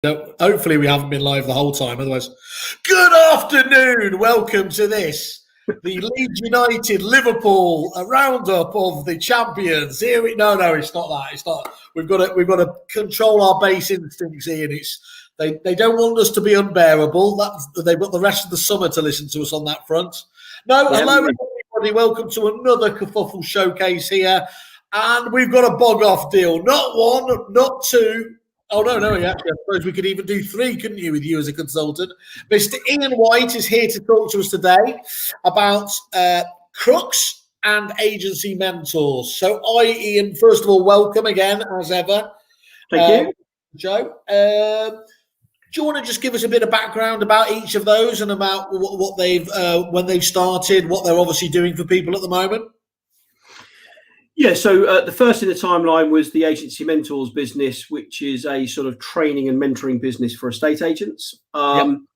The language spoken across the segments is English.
No, hopefully we haven't been live the whole time. Otherwise, good afternoon. Welcome to this, the Leeds United Liverpool, a roundup of the champions. Here we no, it's not that. It's not. We've got to control our base instincts, Ian. They don't want us to be unbearable. They've got the rest of the summer to listen to us on that front. No, hello everybody. Welcome to another Kerfuffle showcase here, and we've got a bog off deal. Not one, not two. Oh, no, yeah. I suppose we could even do three, couldn't you, with you as a consultant? Mr. Ian White is here to talk to us today about crooks and agency mentors. So Ian, first of all, welcome again, as ever. Thank you. Joe. Do you want to just give us a bit of background about each of those and about what they've, when they've started, what they're obviously doing for people at the moment? Yeah, so the first in the timeline was the Agency Mentors business, which is a sort of training and mentoring business for estate agents. And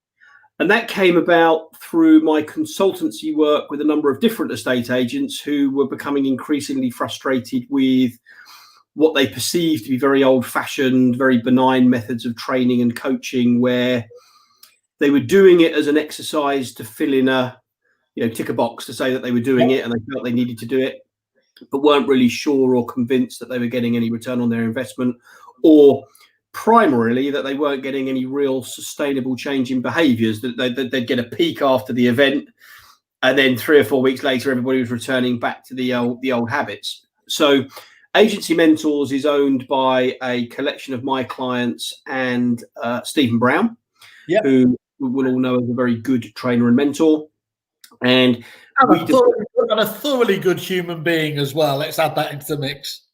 that came about through my consultancy work with a number of different estate agents who were becoming increasingly frustrated with what they perceived to be very old-fashioned, very benign methods of training and coaching, where they were doing it as an exercise to fill in a, tick a box to say that they were doing it and they felt they needed to do it, but weren't really sure or convinced that they were getting any return on their investment, or primarily that they weren't getting any real sustainable change in behaviours, that they'd get a peak after the event, and then 3 or 4 weeks later, everybody was returning back to the old habits. So Agency Mentors is owned by a collection of my clients and Stephen Brown, who we will all know as a very good trainer and mentor. And a thoroughly good human being as well. Let's add that into the mix.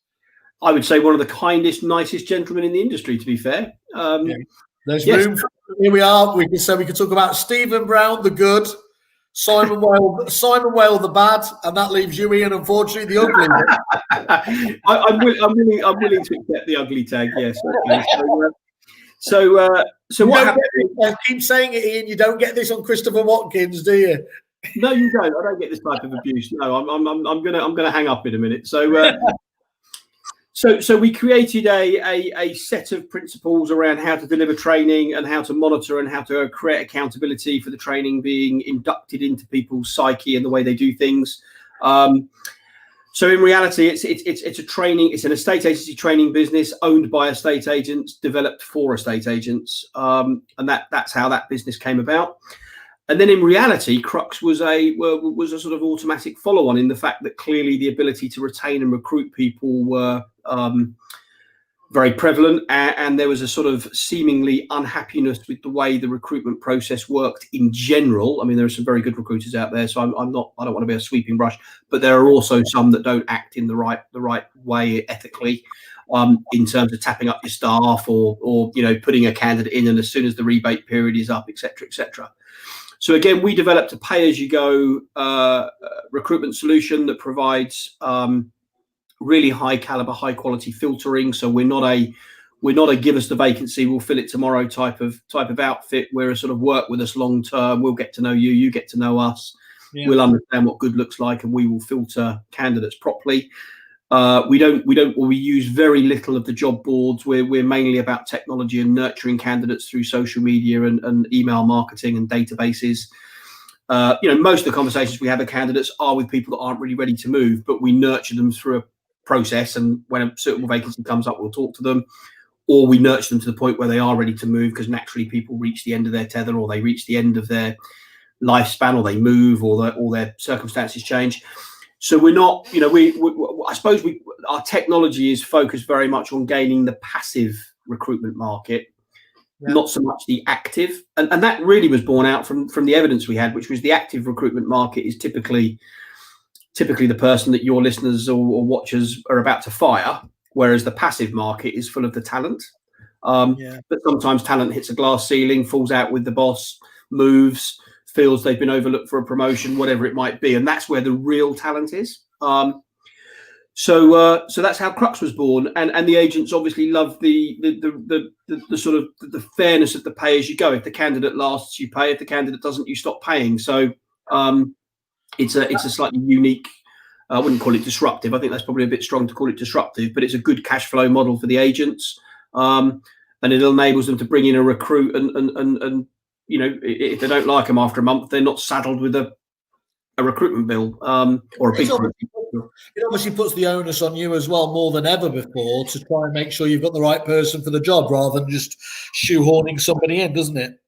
I would say one of the kindest, nicest gentlemen in the industry, to be fair. There's room for, here we are. We can talk about Stephen Brown, the good, Simon Whale, the bad, and that leaves you, Ian, unfortunately, the ugly. I'm willing to accept the ugly tag. Yes. So what happened? I keep saying it, Ian. You don't get this on Christopher Watkins, do you? No, you don't. I don't get this type of abuse. No, I'm gonna hang up in a minute. So so we created a set of principles around how to deliver training and how to monitor and how to create accountability for the training being inducted into people's psyche and the way they do things. So in reality, it's a training. It's an estate agency training business owned by estate agents, developed for estate agents, and that's how that business came about. And then in reality, Crux was a sort of automatic follow-on in the fact that clearly the ability to retain and recruit people were very prevalent, and there was a sort of seemingly unhappiness with the way the recruitment process worked in general. I mean, there are some very good recruiters out there, so I don't want to be a sweeping brush, but there are also some that don't act in the right way ethically, in terms of tapping up your staff or putting a candidate in, and as soon as the rebate period is up, etc., etc. So again, we developed a pay-as-you-go recruitment solution that provides really high caliber, high quality filtering. So we're not a give us the vacancy, we'll fill it tomorrow type of outfit. We're a sort of work with us long term. We'll get to know you, you get to know us. Yeah. We'll understand what good looks like, and we will filter candidates properly. We use very little of the job boards. We're mainly about technology and nurturing candidates through social media and email marketing and databases. Most of the conversations we have with candidates are with people that aren't really ready to move, but we nurture them through a process. And when a suitable vacancy comes up, we'll talk to them, or we nurture them to the point where they are ready to move, because naturally people reach the end of their tether, or they reach the end of their lifespan, or they move, or their circumstances change. So we're not, I suppose our technology is focused very much on gaining the passive recruitment market, not so much the active. And that really was born out from the evidence we had, which was the active recruitment market is typically the person that your listeners or watchers are about to fire, whereas the passive market is full of the talent. But sometimes talent hits a glass ceiling, falls out with the boss, moves, feels they've been overlooked for a promotion, whatever it might be, and that's where the real talent is. So that's how Crux was born, and the agents obviously love the sort of the fairness of the pay as you go. If the candidate lasts, you pay. If the candidate doesn't, you stop paying. So it's a slightly unique. I wouldn't call it disruptive. I think that's probably a bit strong to call it disruptive, but it's a good cash flow model for the agents. and it enables them to bring in a recruit, and you know, if they don't like them after a month, they're not saddled with a recruitment bill or a big. It obviously puts the onus on you as well, more than ever before, to try and make sure you've got the right person for the job rather than just shoehorning somebody in, doesn't it?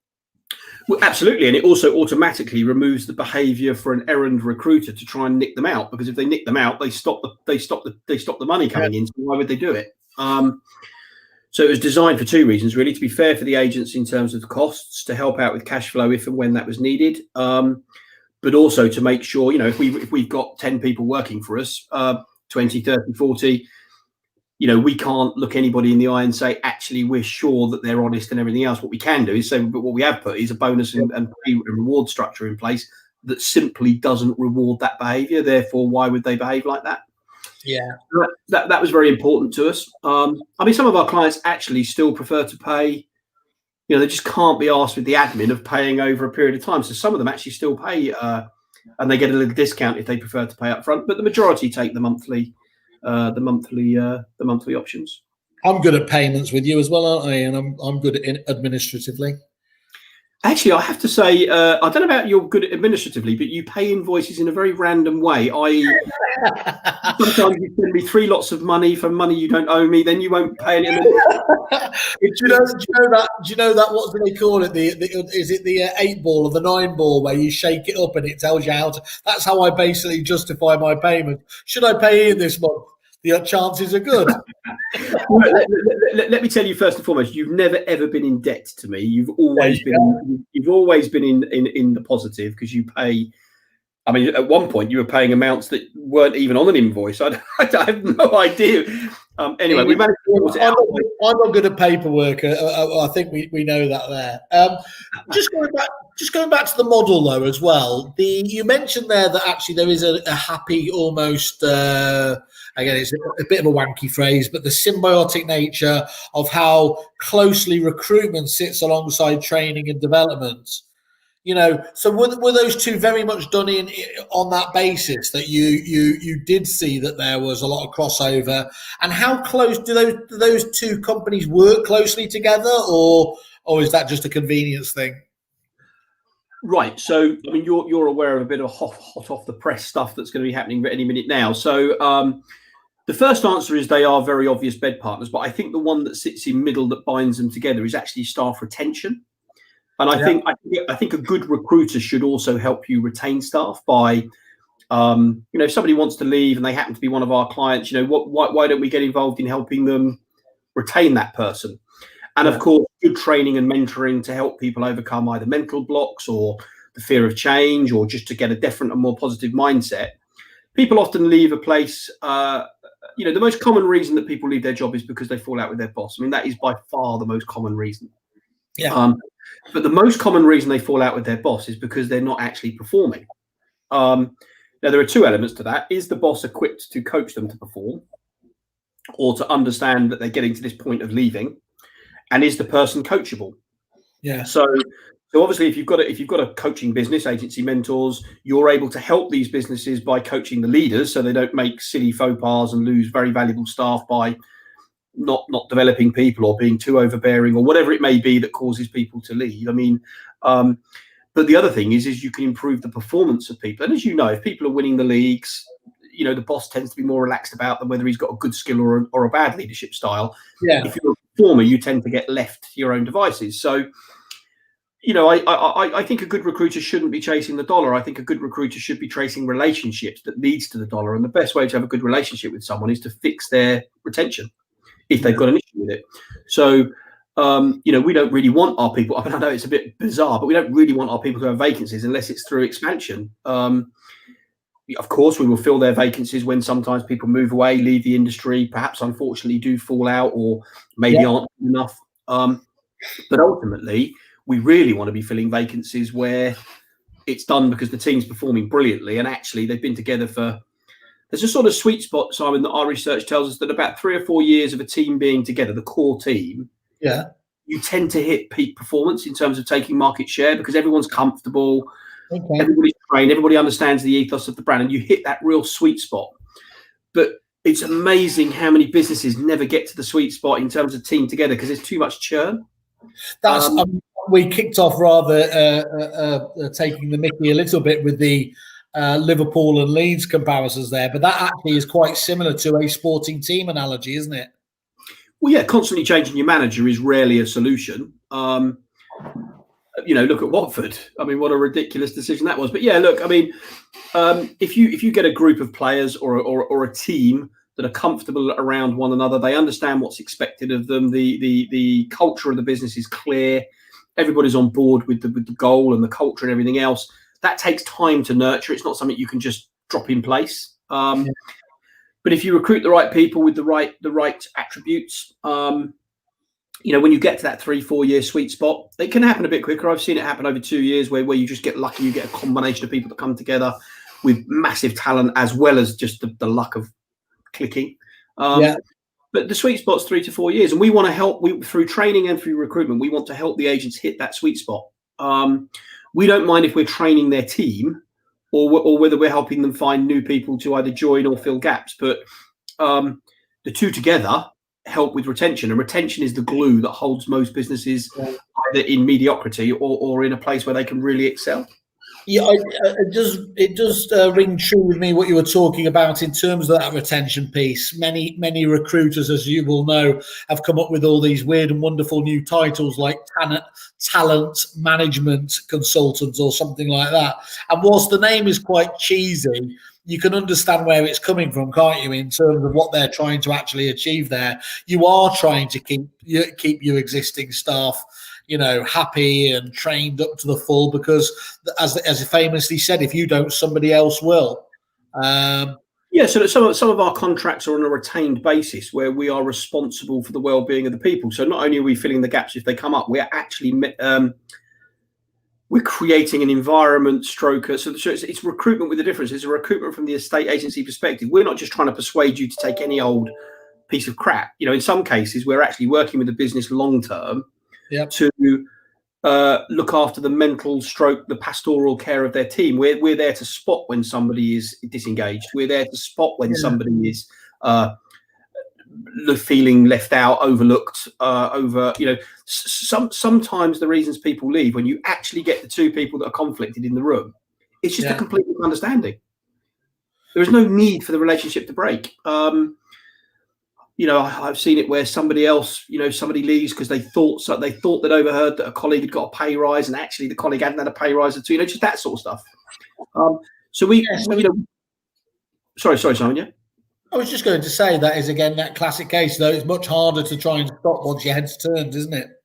Well, absolutely, and it also automatically removes the behaviour for an errand recruiter to try and nick them out, because if they nick them out, they stop the money coming in. So why would they do it? So it was designed for two reasons, really: to be fair for the agents in terms of the costs, to help out with cash flow if and when that was needed, but also to make sure, you know, if we've got 10 people working for us, 20, 30, 40. You know, we can't look anybody in the eye and say, actually, we're sure that they're honest and everything else. What we can do is say, but what we have put is a bonus and reward structure in place that simply doesn't reward that behaviour. Therefore, why would they behave like that? Yeah, that was very important to us. I mean, some of our clients actually still prefer to pay. You know, they just can't be asked with the admin of paying over a period of time. So some of them actually still pay, and they get a little discount if they prefer to pay up front. But the majority take the monthly options. I'm good at payments with you as well, aren't I? And I'm good at administratively. Actually, I have to say, I don't know about you're good at administratively, but you pay invoices in a very random way. Sometimes you send me 3 lots of money for money you don't owe me, then you won't pay any. Do you know that? What do they call it? Is it the 8 ball or the 9 ball where you shake it up and it tells you how to? That's how I basically justify my payment. Should I pay in this month? The chances are good. Let me tell you first and foremost, you've never ever been in debt to me. You've always been in the positive, because you pay. I mean, at one point you were paying amounts that weren't even on an invoice. I have no idea. Anyway, we managed to sort it out. I'm not good at paperwork. I think we know that there. Just going back to the model though as well. You mentioned there that actually there is a happy, almost again, it's a bit of a wanky phrase, but the symbiotic nature of how closely recruitment sits alongside training and development. You know, so were those two very much done on that basis, that you did see that there was a lot of crossover? And how close do those two companies work closely together, or is that just a convenience thing? Right. So, I mean, you're aware of a bit of hot off the press stuff that's going to be happening any minute now. So, the first answer is they are very obvious bed partners, but I think the one that sits in middle that binds them together is actually staff retention. And I think a good recruiter should also help you retain staff by, you know, if somebody wants to leave and they happen to be one of our clients, you know, why don't we get involved in helping them retain that person? And of course, good training and mentoring to help people overcome either mental blocks or the fear of change, or just to get a different and more positive mindset. People often leave a place. You know, the most common reason that people leave their job is because they fall out with their boss. I mean, that is by far the most common reason. Yeah. But the most common reason they fall out with their boss is because they're not actually performing. Now, there are two elements to that. Is the boss equipped to coach them to perform, or to understand that they're getting to this point of leaving? And is the person coachable? Yeah. So obviously, if you've got a coaching business, agency mentors, you're able to help these businesses by coaching the leaders, so they don't make silly faux pas and lose very valuable staff by not developing people, or being too overbearing, or whatever it may be that causes people to leave. I mean, but the other thing is you can improve the performance of people. And as you know, if people are winning the leagues, you know, the boss tends to be more relaxed about them, whether he's got a good skill or a bad leadership style. Yeah. If you're a performer, you tend to get left to your own devices. So, you know, I think a good recruiter shouldn't be chasing the dollar. I think a good recruiter should be tracing relationships that leads to the dollar. And the best way to have a good relationship with someone is to fix their retention, if they've got an issue with it. So, you know, we don't really want our people. I mean, I know it's a bit bizarre, but we don't really want our people to have vacancies unless it's through expansion. Of course, we will fill their vacancies when sometimes people move away, leave the industry, perhaps unfortunately do fall out, or maybe aren't enough. But ultimately, we really want to be filling vacancies where it's done because the team's performing brilliantly, and actually they've been together for. There's a sort of sweet spot, Simon, that our research tells us that about 3 or 4 years of a team being together, the core team, you tend to hit peak performance in terms of taking market share, because everyone's comfortable, everybody's trained, everybody understands the ethos of the brand, and you hit that real sweet spot. But it's amazing how many businesses never get to the sweet spot in terms of team together because there's too much churn. We kicked off rather taking the mickey a little bit with the Liverpool and Leeds comparisons there, but that actually is quite similar to a sporting team analogy, isn't it? Well, yeah, constantly changing your manager is rarely a solution. Look at Watford. I mean, what a ridiculous decision that was. But yeah, look, I mean, if you get a group of players or a team that are comfortable around one another, they understand what's expected of them. The culture of the business is clear. Everybody's on board with the goal and the culture and everything else. That takes time to nurture. It's not something you can just drop in place. But if you recruit the right people with the right attributes, when you get to that 3-4 year sweet spot, it can happen a bit quicker. I've seen it happen over 2 years where you just get lucky. You get a combination of people that come together with massive talent as well as just the luck of clicking. But the sweet spot's 3 to 4 years, and we want to help through training and through recruitment. We want to help the agents hit that sweet spot. We don't mind if we're training their team or whether we're helping them find new people to either join or fill gaps. But the two together help with retention, and retention is the glue that holds most businesses either in mediocrity or in a place where they can really excel. Yeah, it does ring true with me what you were talking about in terms of that retention piece. Many recruiters, as you will know, have come up with all these weird and wonderful new titles like talent management consultant or something like that. And whilst the name is quite cheesy, you can understand where it's coming from, can't you, in terms of what they're trying to actually achieve there. You are trying to keep your existing staff happy and trained up to the full, because as famously said, if you don't, somebody else will. So some of our contracts are on a retained basis where we are responsible for the well-being of the people. So not only are we filling the gaps if they come up, we're actually we're creating an environment so it's recruitment with a difference. It's a recruitment from the estate agency perspective. We're not just trying to persuade you to take any old piece of crap. In some cases, we're actually working with the business long term to look after the mental stroke, the pastoral care of their team. We're there to spot when somebody is disengaged. We're there to spot when somebody is feeling left out, overlooked, sometimes the reasons people leave, when you actually get the two people that are conflicted in the room, it's just a complete misunderstanding. There is no need for the relationship to break. I've seen it where somebody leaves because they thought they'd overheard that a colleague had got a pay rise, and actually the colleague hadn't had a pay rise at all. Just that sort of stuff. Sorry, Simon. Yeah. I was just going to say that is again that classic case, though. It's much harder to try and stop once your head's turned, isn't it?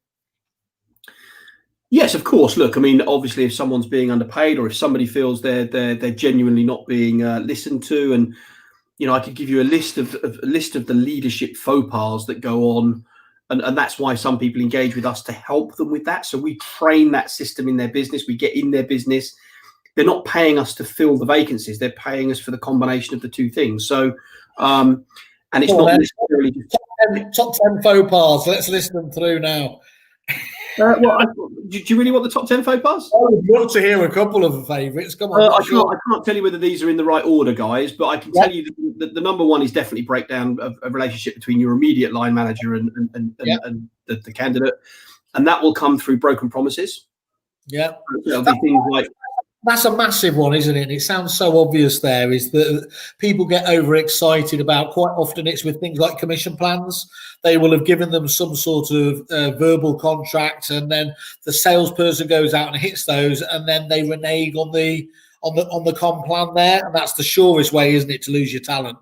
Yes, of course. Look, I mean, obviously, if someone's being underpaid, or if somebody feels they're genuinely not being listened to, and I could give you a list of the leadership faux pas that go on, and that's why some people engage with us to help them with that. So we train that system in their business. We get in their business. They're not paying us to fill the vacancies. They're paying us for the combination of the two things. So, and it's not necessarily top 10 faux pas. Let's list them through now. Do you really want the top 10 faux pas? I would love to hear a couple of the favourites. Come on. I can't tell you whether these are in the right order, guys, but I can tell you that the number one is definitely breakdown of a relationship between your immediate line manager and the candidate, and that will come through broken promises. Yeah, it'll be things like. That's a massive one, isn't it? It sounds so obvious there, is that people get overexcited about, quite often it's with things like commission plans. They will have given them some sort of verbal contract, and then the salesperson goes out and hits those, and then they renege on the comp plan there. And that's the surest way, isn't it, to lose your talent?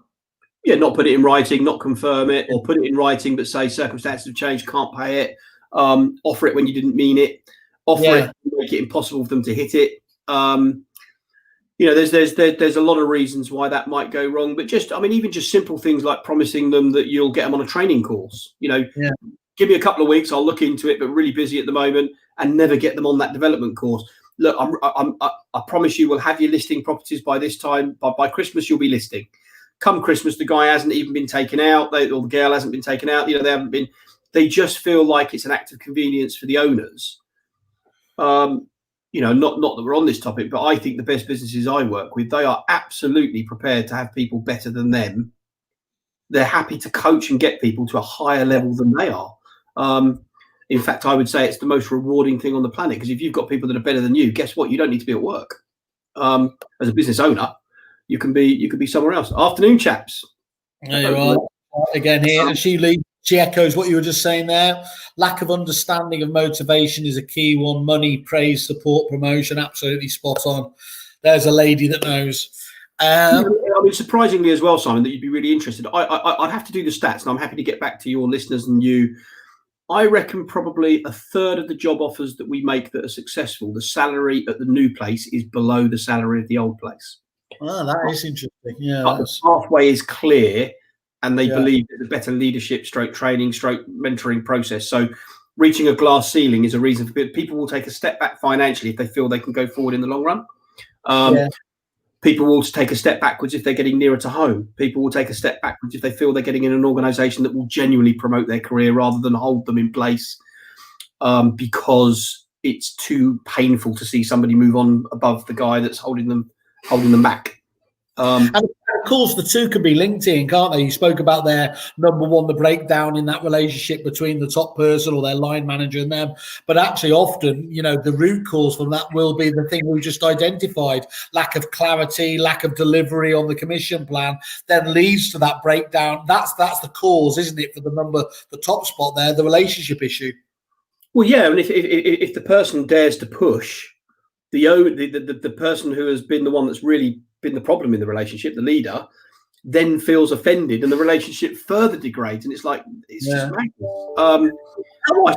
Yeah, not put it in writing, not confirm it, or put it in writing but say circumstances have changed, can't pay it, offer it when you didn't mean it, offer it, make it impossible for them to hit it. There's a lot of reasons why that might go wrong, but even just simple things like promising them that you'll get them on a training course. Give me a couple of weeks, I'll look into it, but really busy at the moment, and never get them on that development course. Look, I promise you, we'll have you listing properties by this time. By Christmas, you'll be listing. Come Christmas, the guy hasn't even been taken out, or the girl hasn't been taken out. They haven't been. They just feel like it's an act of convenience for the owners. Not that we're on this topic, but I think the best businesses I work with, they are absolutely prepared to have people better than them they're happy to coach and get people to a higher level than they are. In fact, I would say it's the most rewarding thing on the planet, because if you've got people that are better than you, guess what? You don't need to be at work. As a business owner, you can be somewhere else. Afternoon, chaps. There you are again here, and she echoes what you were just saying there. Lack of understanding of motivation is a key one. Money, praise, support, promotion. Absolutely spot on. There's a lady that knows. I mean, surprisingly as well, Simon, that you'd be really interested. I'd have to do the stats, and I'm happy to get back to your listeners and you. I reckon probably a third of the job offers that we make that are successful, the salary at the new place is below the salary of the old place. Oh, that is interesting. Yeah, but the pathway is clear, and they believe there's a better leadership, stroke training, stroke mentoring process. So reaching a glass ceiling is a reason for people will take a step back financially if they feel they can go forward in the long run. People will take a step backwards if they're getting nearer to home. People will take a step backwards if they feel they're getting in an organisation that will genuinely promote their career rather than hold them in place because it's too painful to see somebody move on above the guy that's holding them back. And of course, the two can be linked in, can't they? You spoke about their number one, the breakdown in that relationship between the top person or their line manager and them. But actually, often, the root cause from that will be the thing we just identified: lack of clarity, lack of delivery on the commission plan, then leads to that breakdown. That's the cause, isn't it, for the top spot there, the relationship issue. Well, yeah, and if the person dares to push, the person who has been the one that's really been the problem in the relationship, the leader, then feels offended and the relationship further degrades, and it's just madness. I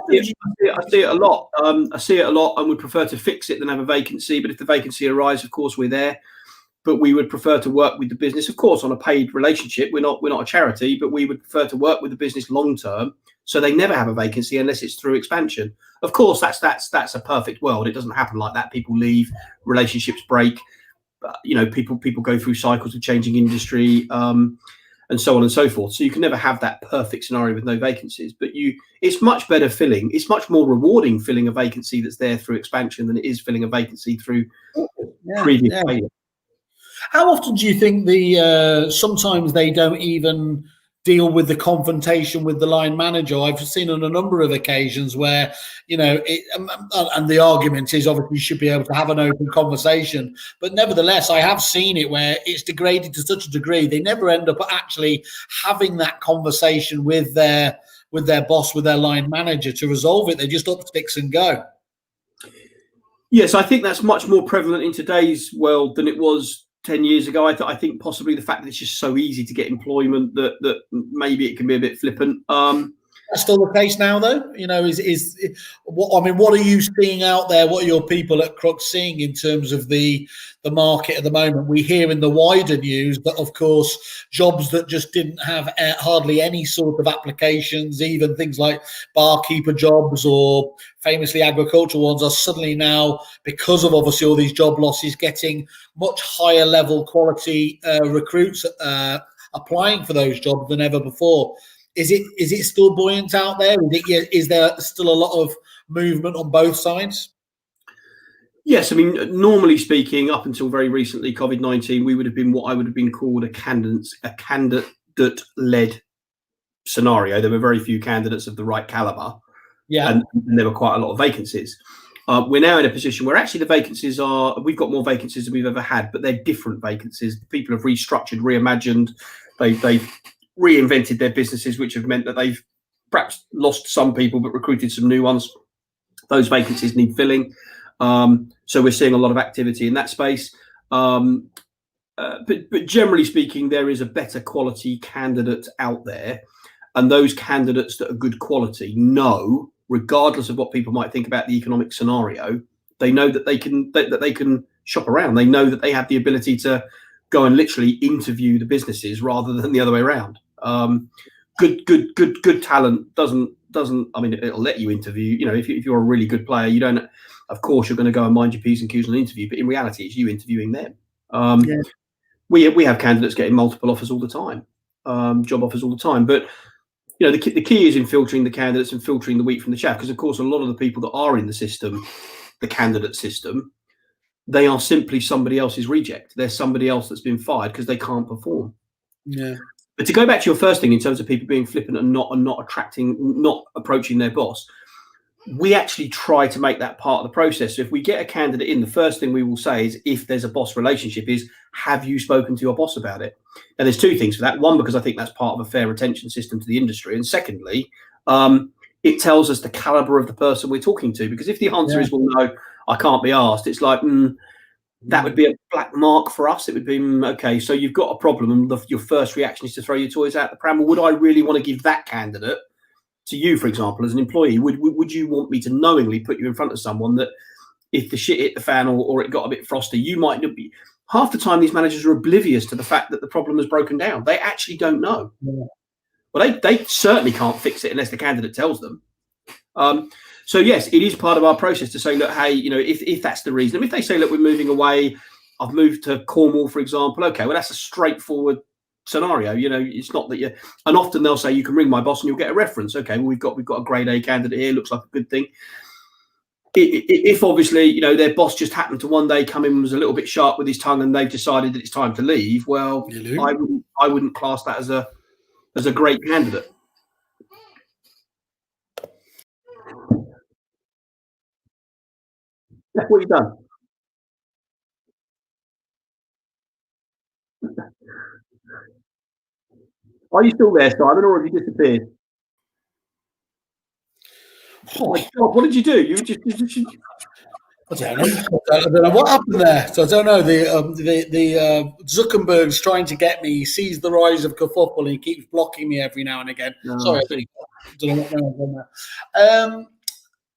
see it a lot. I see it a lot, and would prefer to fix it than have a vacancy. But if the vacancy arises, of course we're there. But we would prefer to work with the business, of course, on a paid relationship. We're not a charity, but we would prefer to work with the business long term, so they never have a vacancy unless it's through expansion. Of course, that's a perfect world. It doesn't happen like that. People leave, relationships break. People go through cycles of changing industry, and so on and so forth. So you can never have that perfect scenario with no vacancies. But it's much better filling. It's much more rewarding filling a vacancy that's there through expansion than it is filling a vacancy through previous failure. How often do you think sometimes they don't even deal with the confrontation with the line manager? I've seen on a number of occasions where, and the argument is obviously you should be able to have an open conversation. But nevertheless, I have seen it where it's degraded to such a degree, they never end up actually having that conversation with their boss, with their line manager to resolve it. They just up sticks and go. Yes, I think that's much more prevalent in today's world than it was 10 years ago. I think possibly the fact that it's just so easy to get employment that maybe it can be a bit flippant. That's still the case now, though. What are you seeing out there? What are your people at Crux seeing in terms of the market at the moment? We hear in the wider news that, of course, jobs that just didn't have hardly any sort of applications, even things like barkeeper jobs or famously agricultural ones, are suddenly now, because of obviously all these job losses, getting much higher level quality recruits applying for those jobs than ever before. Is it still buoyant out there? Is there still a lot of movement on both sides? Yes, I mean, normally speaking, up until very recently, COVID-19, we would have been what I would have been called a candidate-led scenario. There were very few candidates of the right caliber, and there were quite a lot of vacancies. We're now in a position where actually the vacancies we've got more vacancies than we've ever had, but they're different vacancies. People have restructured, reimagined, they've reinvented their businesses, which have meant that they've perhaps lost some people but recruited some new ones. Those vacancies need filling. So we're seeing a lot of activity in that space. But generally speaking, there is a better quality candidate out there. And those candidates that are good quality know, regardless of what people might think about the economic scenario, they know that they can shop around. They know that they have the ability to go and literally interview the businesses rather than the other way around. Good talent doesn't. I mean, it'll let you interview. If you're a really good player, you don't. Of course, you're going to go and mind your P's and Q's on an interview, but in reality, it's you interviewing them. We have candidates getting multiple offers all the time, job offers all the time. But the key is in filtering the candidates and filtering the wheat from the chaff, because of course, a lot of the people that are in the system, the candidate system, they are simply somebody else's reject. They're somebody else that's been fired because they can't perform. Yeah. But to go back to your first thing in terms of people being flippant and not approaching their boss, we actually try to make that part of the process. So if we get a candidate in, the first thing we will say is, if there's a boss relationship, is, have you spoken to your boss about it? And there's two things for that. One, because I think that's part of a fair retention system to the industry. And secondly, it tells us the caliber of the person we're talking to. Because if the answer is, well, no, I can't be asked, it's like, that would be a black mark for us. It would be, okay, so you've got a problem and your first reaction is to throw your toys out the pram. Well, would I really want to give that candidate to you, for example, as an employee? Would you want me to knowingly put you in front of someone that, if the shit hit the fan or it got a bit frosty, you might not be? Half the time, these managers are oblivious to the fact that the problem has broken down. They actually don't know. Yeah. Well, they certainly can't fix it unless the candidate tells them. So yes, it is part of our process to say, look, hey, if that's the reason. If they say, look, we're moving away, I've moved to Cornwall, for example. Okay, well, that's a straightforward scenario. It's not that and often they'll say, you can ring my boss and you'll get a reference. Okay, well, we've got a grade A candidate here, looks like a good thing. If obviously their boss just happened to one day come in and was a little bit sharp with his tongue and they've decided that it's time to leave, well, I wouldn't class that as a great candidate. That's what you've done. Are you still there, Simon, or have you disappeared? Oh my God, what did you do? You just I don't know. I don't know what happened there. So I don't know. The Zuckerberg's trying to get me. He sees the rise of Kerfuffle and he keeps blocking me every now and again. No, sorry, I don't know what's going on.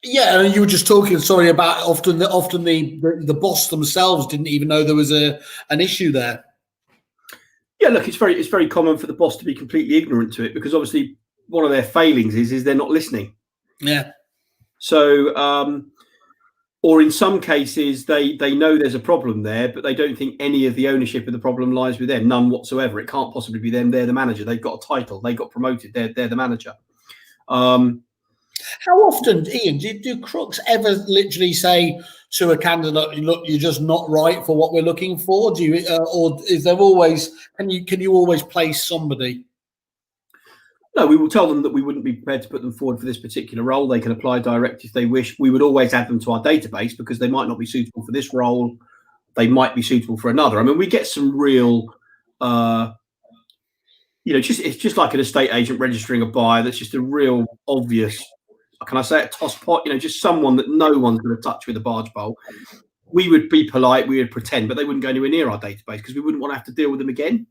Yeah, and you were just talking. Sorry about often the boss themselves didn't even know there was an issue there. Yeah, look, it's very common for the boss to be completely ignorant to it, because obviously one of their failings is they're not listening. Yeah. So, or in some cases, they know there's a problem there, but they don't think any of the ownership of the problem lies with them, none whatsoever. It can't possibly be them. They're the manager. They've got a title. They got promoted. They're the manager. How often, Ian, do crooks ever literally say to a candidate, "Look, you're just not right for what we're looking for"? Do you, or is there always? Can you always place somebody? No, we will tell them that we wouldn't be prepared to put them forward for this particular role. They can apply direct if they wish. We would always add them to our database because they might not be suitable for this role. They might be suitable for another. I mean, we get some real, it's just like an estate agent registering a buyer. That's just a real obvious, can I say it, toss pot? Just someone that no one's going to touch with a barge pole. We would be polite. We would pretend, but they wouldn't go anywhere near our database because we wouldn't want to have to deal with them again.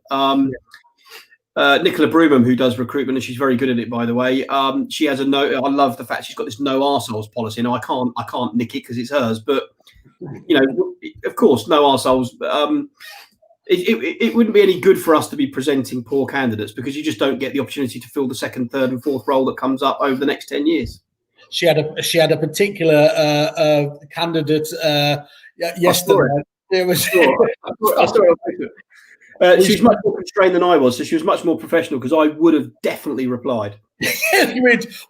Nicola Broomham, who does recruitment, and she's very good at it, by the way. She has a no. I love the fact she's got this no arseholes policy. Now I can't nick it because it's hers, but of course, no arseholes. It wouldn't be any good for us to be presenting poor candidates because you just don't get the opportunity to fill the second, third, and fourth role that comes up over the next 10 years. She had a particular candidate yesterday. It was. I saw it. She's much more constrained than I was, so she was much more professional because I would have definitely replied.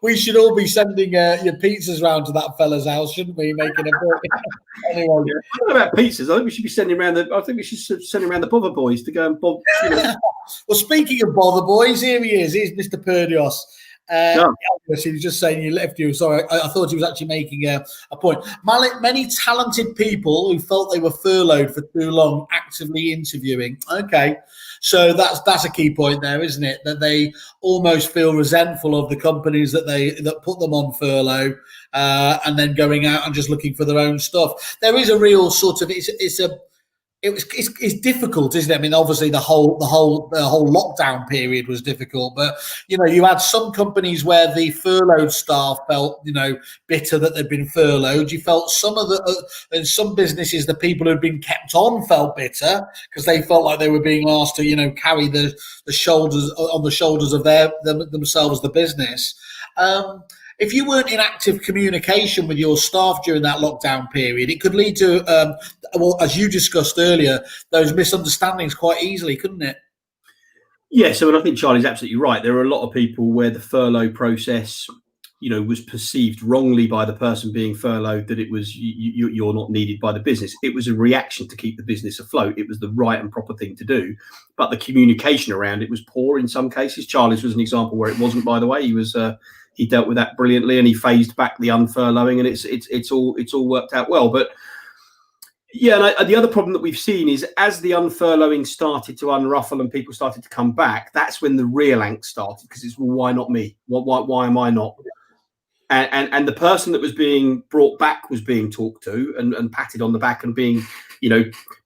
We should all be sending your pizzas round to that fella's house, shouldn't we? Making a anyway. I don't know about pizzas. I think we should be sending around the bother boys to go and bob. Well, speaking of bother boys, here he is. Here's Mr. Perdios. He was just saying you left you. Sorry, I thought he was actually making a point. Many talented people who felt they were furloughed for too long actively interviewing. Okay, so that's a key point there, isn't it? That they almost feel resentful of the companies that put them on furlough and then going out and just looking for their own stuff. There is a real sort of it's difficult, isn't it? I mean, obviously the whole lockdown period was difficult, but you had some companies where the furloughed staff felt bitter that they'd been furloughed. You felt in some businesses the people who'd been kept on felt bitter because they felt like they were being asked to carry the shoulders of themselves, the business. If you weren't in active communication with your staff during that lockdown period, it could lead to, as you discussed earlier, those misunderstandings quite easily, couldn't it? Yeah, so I think Charlie's absolutely right. There are a lot of people where the furlough process was perceived wrongly by the person being furloughed, that it was you're not needed by the business. It was a reaction to keep the business afloat. It was the right and proper thing to do, but the communication around it was poor in some cases. Charlie's was an example where it wasn't, by the way. He dealt with that brilliantly, and he phased back the unfurloughing, and it's all worked out well. But yeah, and the other problem that we've seen is, as the unfurloughing started to unruffle and people started to come back, that's when the real angst started, because it's, well, why not me? Why am I not? And the person that was being brought back was being talked to and patted on the back and being,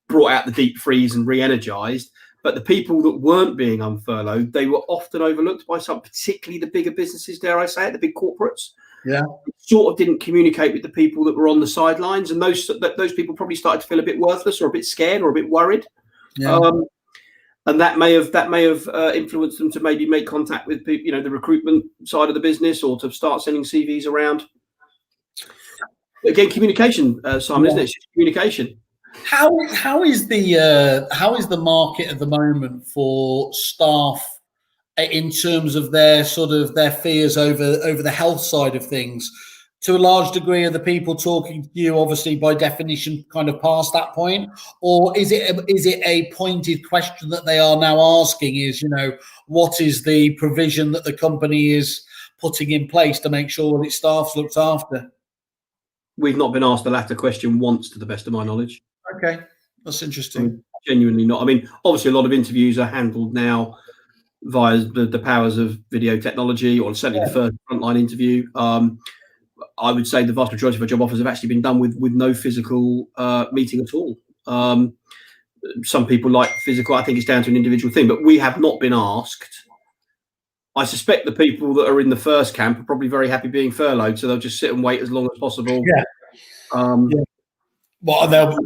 brought out the deep freeze and re-energized. But the people that weren't being unfurloughed, they were often overlooked by some, particularly the bigger businesses, dare I say it, the big corporates. Yeah, sort of didn't communicate with the people that were on the sidelines, and those people probably started to feel a bit worthless or a bit scared or a bit worried. Yeah. And that may have influenced them to maybe make contact with people, the recruitment side of the business, or to start sending CVs around. Again, communication, Simon, isn't it? It's just communication. How is the market at the moment for staff in terms of their fears over the health side of things? To a large degree, are the people talking to you obviously by definition kind of past that point, or is it a pointed question that they are now asking? Is what is the provision that the company is putting in place to make sure that its staff's looked after? We've not been asked the latter question once, to the best of my knowledge. Okay, that's interesting. Genuinely not. I mean, obviously a lot of interviews are handled now via the powers of video technology, or certainly the first frontline interview. I would say the vast majority of our job offers have actually been done with no physical meeting at all. Some people like physical. I think it's down to an individual thing, but we have not been asked. I suspect the people that are in the first camp are probably very happy being furloughed, so they'll just sit and wait as long as possible. Yeah. Well, they'll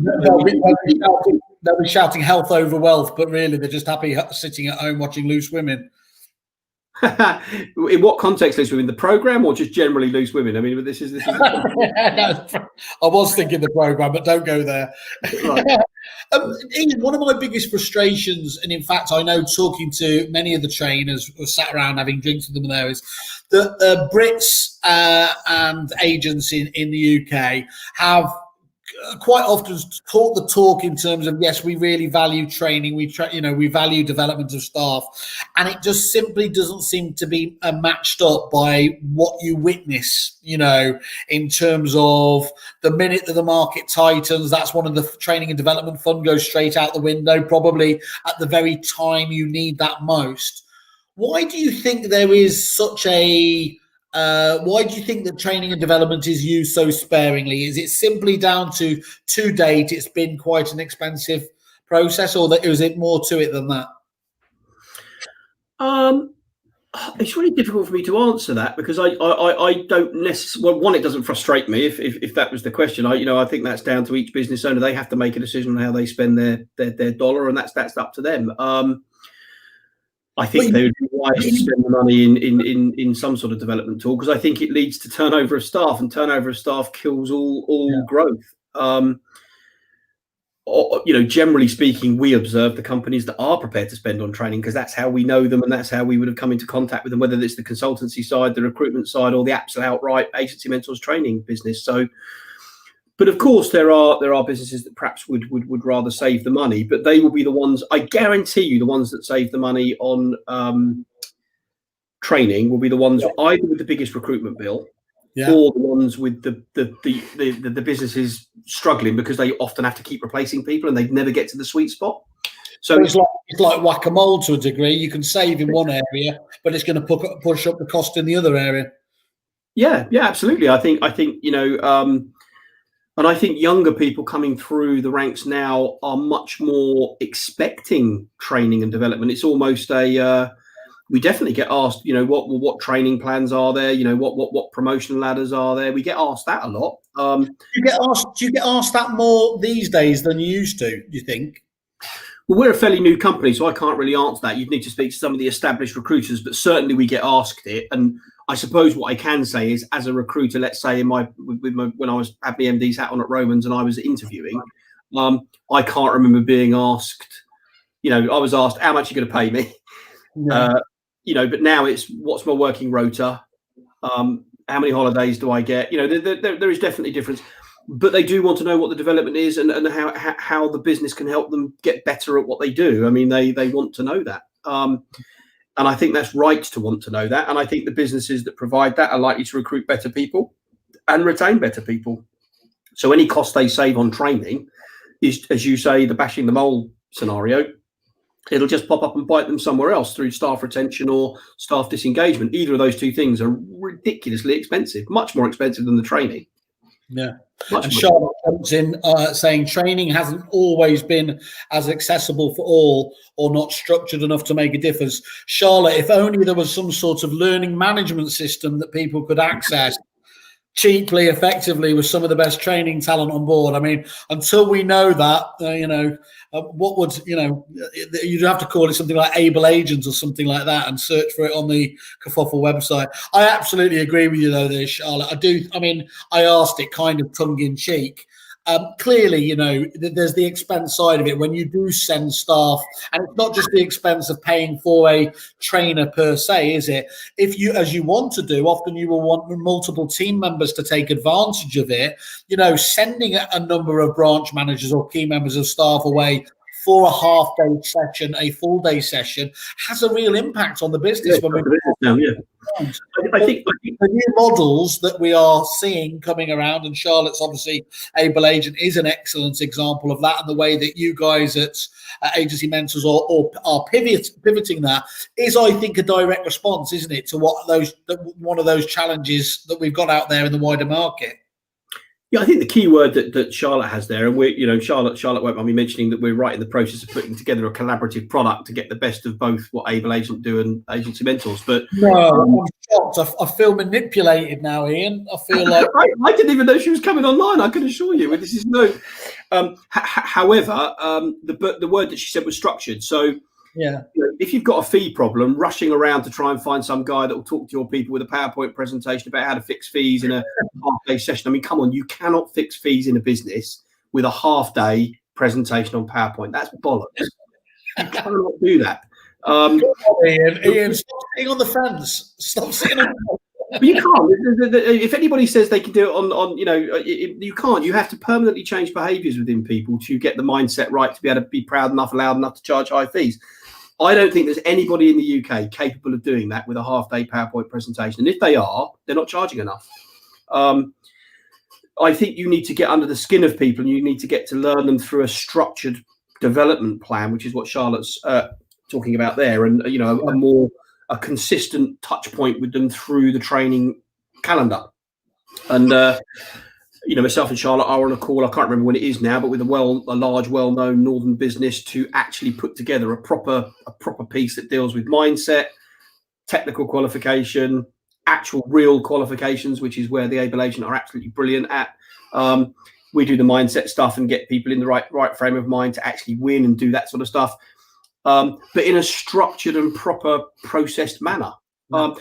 be shouting health over wealth, but really they're just happy sitting at home watching Loose Women. In what context, Loose Women? The program, or just generally Loose Women? I mean, this is. No, I was thinking the program, but don't go there. Right. Ian, one of my biggest frustrations, and in fact, I know talking to many of the trainers who sat around having drinks with them there, is that Brits and agents in the UK have quite often talk the talk in terms of, yes, we really value training, we value development of staff, and it just simply doesn't seem to be matched up by what you witness, in terms of the minute that the market tightens, that's one of the training and development fund goes straight out the window, probably at the very time you need that most. Why do you think there is such a why do you think that training and development is used so sparingly? Is it simply down to date it's been quite an expensive process, or is it more to it than that? It's really difficult for me to answer that, because I don't necessarily. Well, one, it doesn't frustrate me if that was the question. I think that's down to each business owner. They have to make a decision on how they spend their dollar, and that's up to them. I think they would be wise to spend the money in some sort of development tool, because I think it leads to turnover of staff, and turnover of staff kills all growth. Generally speaking, we observe the companies that are prepared to spend on training, because that's how we know them, and that's how we would have come into contact with them, whether it's the consultancy side, the recruitment side, or the absolute outright agency mentors training business. So, but of course, there are businesses that perhaps would rather save the money, but they will be the ones, I guarantee you, the ones that save the money on training will be the ones either with the biggest recruitment bill, or the ones with the businesses struggling, because they often have to keep replacing people and they never get to the sweet spot. So it's like whack-a-mole to a degree. You can save in one area, but it's going to push up the cost in the other area. Yeah, absolutely. I think and I think younger people coming through the ranks now are much more expecting training and development. It's almost we definitely get asked, what training plans are there? What promotion ladders are there? We get asked that a lot. Do you get asked that more these days than you used to, do you think? Well, we're a fairly new company, so I can't really answer that. You'd need to speak to some of the established recruiters, but certainly we get asked it. And I suppose what I can say is, as a recruiter, let's say when I had my MD's hat on at Romans and I was interviewing, I can't remember being asked. I was asked, how much are you going to pay me? Yeah. But now it's, what's my working rota? How many holidays do I get? You know, there is definitely difference, but they do want to know what the development is and how the business can help them get better at what they do. I mean, they want to know that. And I think that's right to want to know that. And I think the businesses that provide that are likely to recruit better people and retain better people. So any cost they save on training is, as you say, the bashing the mole scenario. It'll just pop up and bite them somewhere else through staff retention or staff disengagement. Either of those two things are ridiculously expensive, much more expensive than the training. Yeah. And Charlotte comes in saying training hasn't always been as accessible for all or not structured enough to make a difference. Charlotte, if only there was some sort of learning management system that people could access cheaply, effectively, with some of the best training talent on board. I mean, until we know that, what would, you'd have to call it something like Able Agents or something like that and search for it on the Kerfuffle website. I absolutely agree with you, though, there, Charlotte. I asked it kind of tongue-in-cheek. Clearly, there's the expense side of it when you do send staff, and it's not just the expense of paying for a trainer per se, is it? If you, as you want to do, often you will want multiple team members to take advantage of it. Sending a number of branch managers or key members of staff away for a half-day session, a full-day session, has a real impact on the business. I think the new models that we are seeing coming around, and Charlotte's obviously Able Agent is an excellent example of that, and the way that you guys at Agency Mentors are pivoting that is, I think, a direct response, isn't it, to one of those challenges that we've got out there in the wider market. Yeah, I think the key word that Charlotte has there, and Charlotte won't mind me mentioning that we're right in the process of putting together a collaborative product to get the best of both what Able Agent do and Agency Mentors. But no, I'm shocked. I feel manipulated now, Ian. I feel like I didn't even know she was coming online. I can assure you, this is no. However, the word that she said was structured. So. Yeah. If you've got a fee problem, rushing around to try and find some guy that will talk to your people with a PowerPoint presentation about how to fix fees in a half-day session. I mean, come on, you cannot fix fees in a business with a half-day presentation on PowerPoint. That's bollocks. You cannot do that. Ian, stop sitting on the fence. Stop sitting on the But you can't. If anybody says they can do it you can't. You have to permanently change behaviours within people to get the mindset right to be able to be proud enough, loud enough to charge high fees. I don't think there's anybody in the UK capable of doing that with a half-day PowerPoint presentation. And if they are, they're not charging enough. I think you need to get under the skin of people, and you need to get to learn them through a structured development plan, which is what Charlotte's talking about there, and a consistent touch point with them through the training calendar. And myself and Charlotte are on a call, I can't remember when it is now, but with a large, well-known northern business to actually put together a proper piece that deals with mindset, technical qualification, actual real qualifications, which is where the Able Agent are absolutely brilliant at. We do the mindset stuff and get people in the right frame of mind to actually win and do that sort of stuff. But in a structured and proper processed manner. But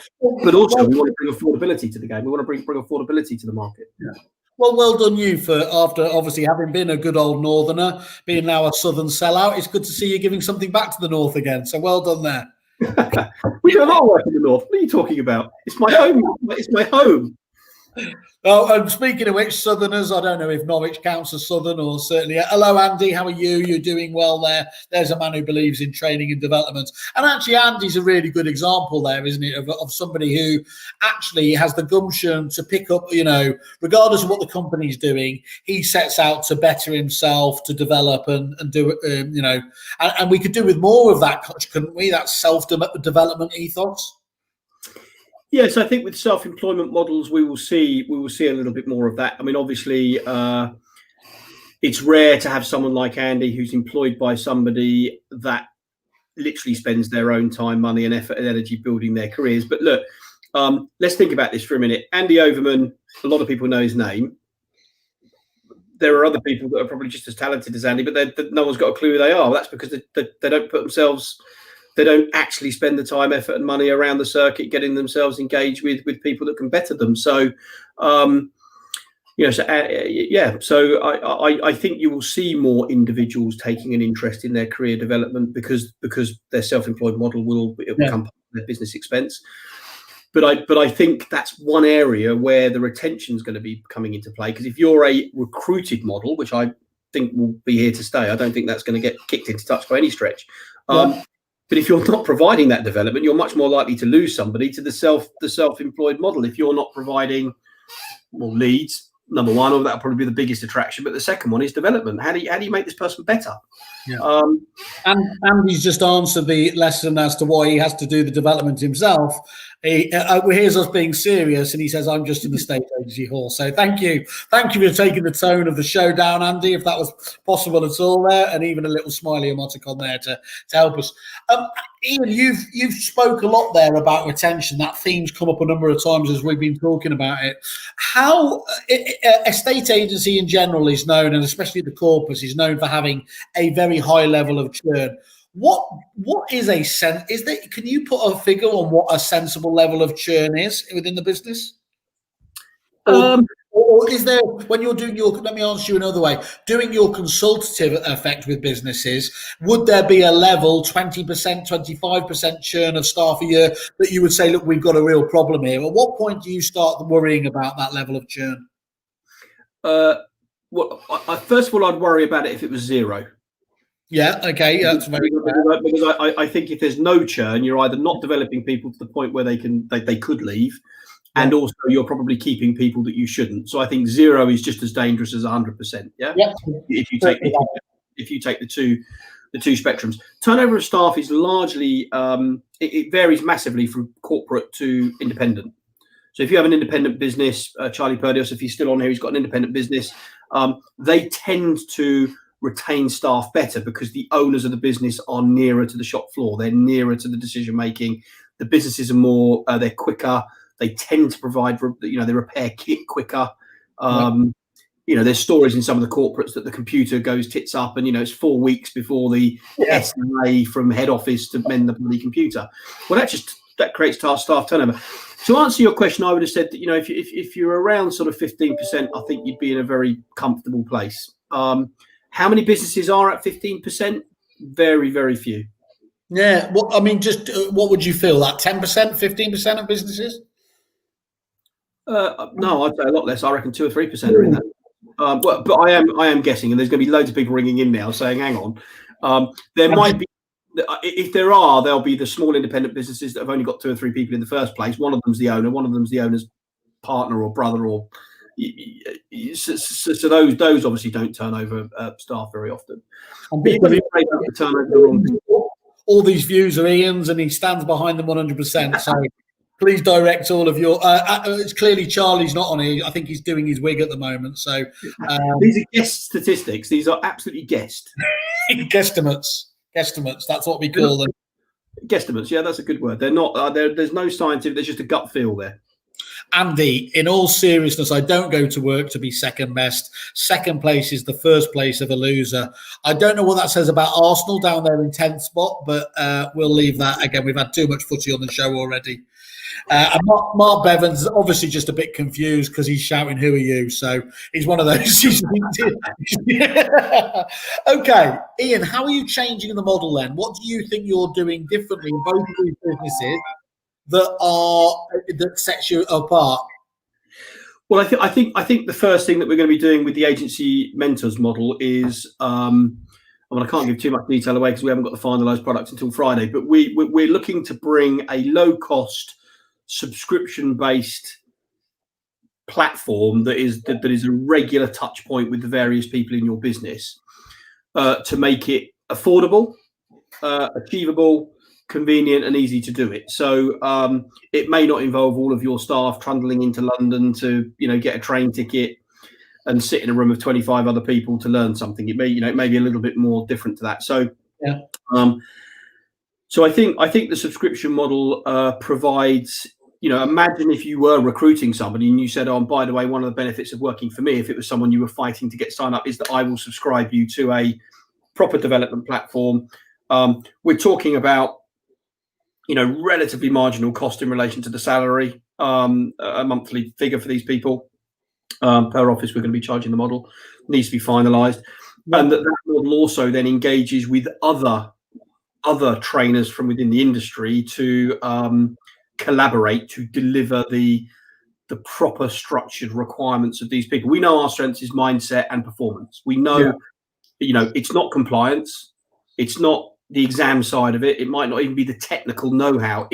also, we want to bring affordability to the game. We want to bring affordability to the market. Yeah. Well done you for, after obviously having been a good old northerner, being now a southern sellout. It's good to see you giving something back to the north again. So well done there. We do a lot of work in the north. What are you talking about? It's my home. It's my home. Oh, and speaking of which, Southerners, I don't know if Norwich counts as Southern, or certainly. Hello, Andy. How are you? You're doing well there. There's a man who believes in training and development. And actually, Andy's a really good example there, isn't it, of somebody who actually has the gumption to pick up, regardless of what the company's doing, he sets out to better himself, to develop and do it, and we could do with more of that, couldn't we? That self-development ethos. Yes, I think with self-employment models, we will see a little bit more of that. I mean, obviously, it's rare to have someone like Andy who's employed by somebody that literally spends their own time, money, and effort and energy building their careers. But look, let's think about this for a minute. Andy Overman, a lot of people know his name. There are other people that are probably just as talented as Andy, but no one's got a clue who they are. Well, that's because they don't put themselves. They don't actually spend the time, effort, and money around the circuit getting themselves engaged with people that can better them. So, So I think you will see more individuals taking an interest in their career development because their self-employed model will become part of their business expense. I think that's one area where the retention is going to be coming into play, because if you're a recruited model, which I think will be here to stay, I don't think that's going to get kicked into touch by any stretch. But if you're not providing that development, you're much more likely to lose somebody to the self-employed model. If you're not providing leads, number one, or that'll probably be the biggest attraction. But the second one is development. How do you make this person better? Yeah. And Andy's just answered the lesson as to why he has to do the development himself. He hears us being serious, and he says, "I'm just in the state agency hall." So thank you for taking the tone of the show down, Andy, if that was possible at all there, and even a little smiley emoticon there to help us. Ian, you've spoke a lot there about retention. That theme's come up a number of times as we've been talking about it. How estate agency in general is known, and especially the corpus is known for having a very high level of churn. What is can you put a figure on what a sensible level of churn is within the business? Or is there, when you're doing let me ask you another way, doing your consultative effect with businesses, would there be a level 20%, 25% churn of staff a year that you would say, look, we've got a real problem here? At what point do you start worrying about that level of churn? First of all, I'd worry about it if it was zero. Yeah, okay, that's very good. Because I think if there's no churn, you're either not developing people to the point where they could leave, and also you're probably keeping people that you shouldn't. So I think zero is just as dangerous as 100%. Yeah. If you take the two spectrums, turnover of staff is largely it varies massively from corporate to independent. So if you have an independent business, Charlie Purdios, if he's still on here, he's got an independent business. They tend to retain staff better because the owners of the business are nearer to the shop floor. They're nearer to the decision making. The businesses are more, they're quicker. They tend to provide, they repair kit quicker. There's stories in some of the corporates that the computer goes tits up, and it's 4 weeks before the SLA from head office to mend the bloody computer. Well, that creates staff turnover. To answer your question, I would have said that if you're around sort of 15%, I think you'd be in a very comfortable place. How many businesses are at 15%? Very, very few. Yeah. Well, I mean, just what would you feel? That 10%, 15% of businesses? No, I'd say a lot less. I reckon 2 or 3% are in that. But I am guessing, and there's going to be loads of people ringing in now saying, "Hang on." There might be, if there'll be the small independent businesses that have only got 2 or 3 people in the first place. One of them's the owner. One of them's the owner's partner or brother, or so those obviously don't turn over staff very often. All these views are Ian's, and he stands behind them 100%. So please direct all of your. It's clearly Charlie's not on here. I think he's doing his wig at the moment. So these are guest statistics. These are absolutely guessed. Guesstimates. That's what we call them. Guesstimates. Yeah, that's a good word. They're not. There's no scientific. There's just a gut feel there. Andy, in all seriousness, I don't go to work to be second best. Second place is the first place of a loser. I don't know what that says about Arsenal down there in 10th spot, but we'll leave that. Again, we've had too much footy on the show already. And Mark Bevan's obviously just a bit confused because he's shouting, "Who are you?" So he's one of those. Okay, Ian, how are you changing the model then? What do you think you're doing differently in both of these businesses that sets you apart? Well, I think the first thing that we're going to be doing with the agency mentors model is, I can't give too much detail away because we haven't got the finalised product until Friday, but we're looking to bring a low-cost, subscription-based platform that is a regular touch point with the various people in your business to make it affordable, achievable, convenient and easy to do it. So it may not involve all of your staff trundling into London to get a train ticket and sit in a room of 25 other people to learn something. It may be a little bit more different to that. So so I think the subscription model provides, imagine if you were recruiting somebody and you said, "Oh, and by the way, one of the benefits of working for me, if it was someone you were fighting to get signed up, is that I will subscribe you to a proper development platform." We're talking about relatively marginal cost in relation to the salary, a monthly figure for these people per office. We're going to be charging the model, needs to be finalised, and that model also then engages with other trainers from within the industry to collaborate to deliver the proper structured requirements of these people. We know our strengths is mindset and performance. We know, it's not compliance. It's not the exam side of it. It might not even be the technical know-how.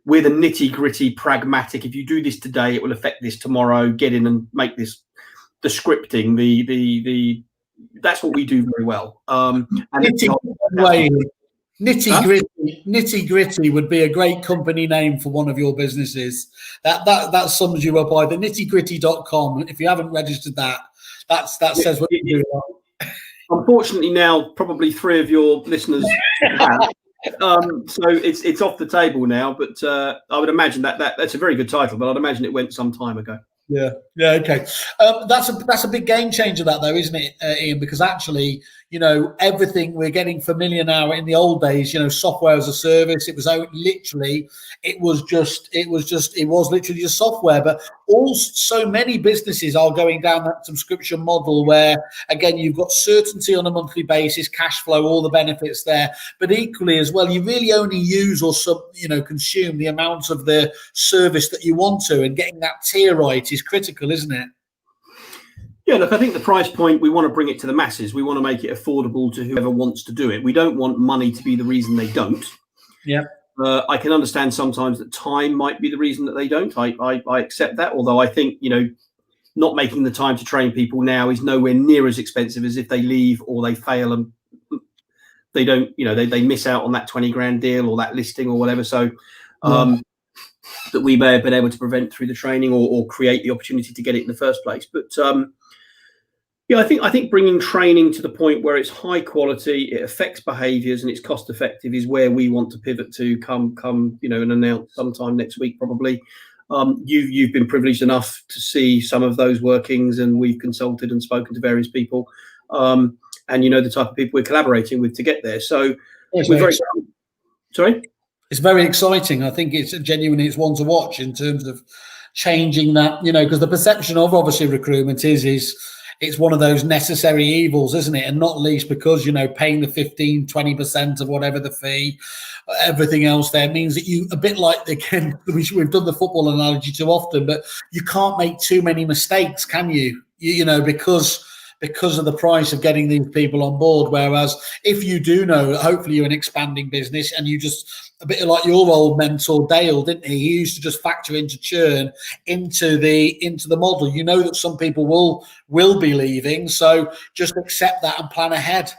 We're the nitty-gritty pragmatic. If you do this today, it will affect this tomorrow. Get in and make this, the scripting, that's what we do very well. Nitty Gritty would be a great company name for one of your businesses. That sums you up. Either nittygritty.com. If you haven't registered that says what you do. Unfortunately, now probably 3 of your listeners have. So it's off the table now. But I would imagine that's a very good title. But I'd imagine it went some time ago. Yeah, okay. That's a big game changer, that though, isn't it, Ian? Because actually, everything we're getting familiar now. In the old days, software as a service, it was literally just software. But so many businesses are going down that subscription model where, again, you've got certainty on a monthly basis, cash flow, all the benefits there. But equally as well, you really only use or consume the amount of the service that you want to, and getting that tier right is critical, isn't it? Yeah, look, I think the price point, we want to bring it to the masses. We want to make it affordable to whoever wants to do it. We don't want money to be the reason they don't. Yeah. I can understand sometimes that time might be the reason that they don't. I accept that, although I think, not making the time to train people now is nowhere near as expensive as if they leave or they fail and they don't, they miss out on that 20 grand deal or that listing or whatever. So that we may have been able to prevent through the training or create the opportunity to get it in the first place. But I think bringing training to the point where it's high quality, it affects behaviours and it's cost effective is where we want to pivot to come and announce sometime next week probably. You've been privileged enough to see some of those workings, and we've consulted and spoken to various people, and the type of people we're collaborating with to get there. So sorry. It's very exciting. I think it's one to watch in terms of changing that, because the perception of obviously recruitment is it's one of those necessary evils, isn't it? And not least because, paying the 15, 20% of whatever the fee, everything else there means that you, a bit like, again, we've done the football analogy too often, but you can't make too many mistakes, can you? Because of the price of getting these people on board. Whereas if you do know, hopefully you're an expanding business and you just, a bit like your old mentor, Dale, didn't he? He used to just factor into churn into the model. That some people will be leaving. So just accept that and plan ahead.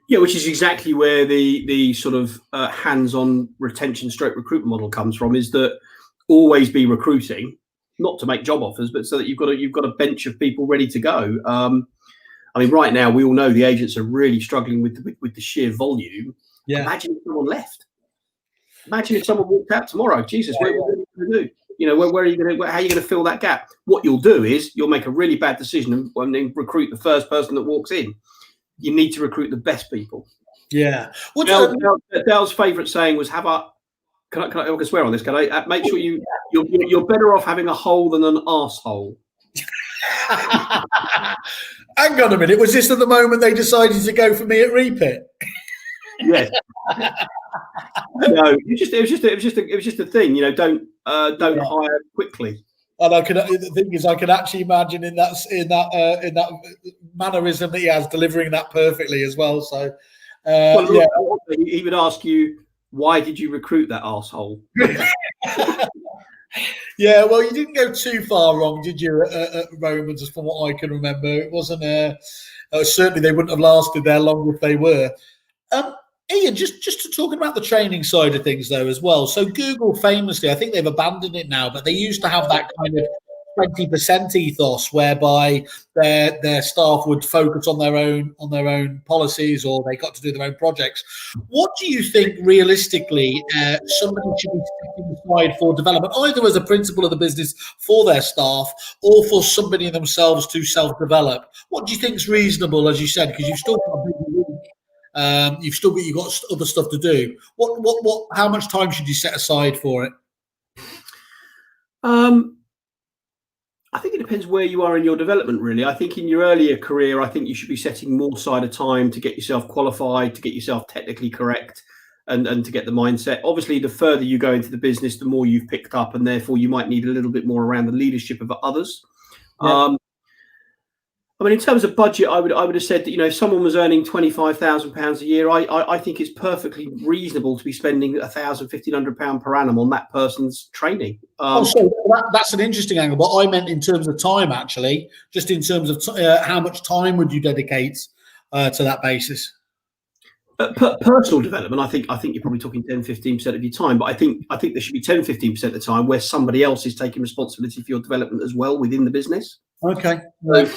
Yeah, which is exactly where the sort of hands-on retention stroke recruitment model comes from, is that always be recruiting, not to make job offers, but so that you've got a bench of people ready to go. Right now we all know the agents are really struggling with the sheer volume. Yeah. Imagine if someone left. Imagine if someone walked out tomorrow. Jesus, what are you going to do? Where are you going to? How are you going to fill that gap? What you'll do is you'll make a really bad decision and then recruit the first person that walks in. You need to recruit the best people. Yeah. Dale's favourite saying was, "Have a." Can I swear on this? Can I make sure you're better off having a hole than an arsehole? Hang on a minute. Was this at the moment they decided to go for me at Repeat? Yes. No, it was just a thing. Don't hire quickly. And the thing is, I could actually imagine in that mannerism that he has, delivering that perfectly as well. So, he would ask you, why did you recruit that arsehole? Yeah, well, you didn't go too far wrong, did you, at Romans, as from what I can remember? It wasn't certainly they wouldn't have lasted there long if they were. Ian, just to talking about the training side of things, though, as well. So Google famously, I think they've abandoned it now, but they used to have that kind of 20% ethos whereby their staff would focus on their own policies, or they got to do their own projects. What do you think realistically somebody should be setting aside for development, either as a principal of the business for their staff or for somebody themselves to self-develop? What do you think is reasonable, as you said, because you've still got a busy week? You've got other stuff to do. How much time should you set aside for it? I think it depends where you are in your development, really. I think in your earlier career, I think you should be setting more side of time to get yourself qualified, to get yourself technically correct, and to get the mindset. Obviously, the further you go into the business, the more you've picked up, and therefore you might need a little bit more around the leadership of others. Yeah. I mean, in terms of budget, I would have said that, if someone was earning £25,000 a year, I think it's perfectly reasonable to be spending £1,500 per annum on that person's training. So that's an interesting angle, but I meant in terms of time, actually, just in terms of how much time would you dedicate to that basis? Personal development, I think you're probably talking 10-15% of your time, but I think there should be 10-15% of the time where somebody else is taking responsibility for your development as well within the business. Okay. So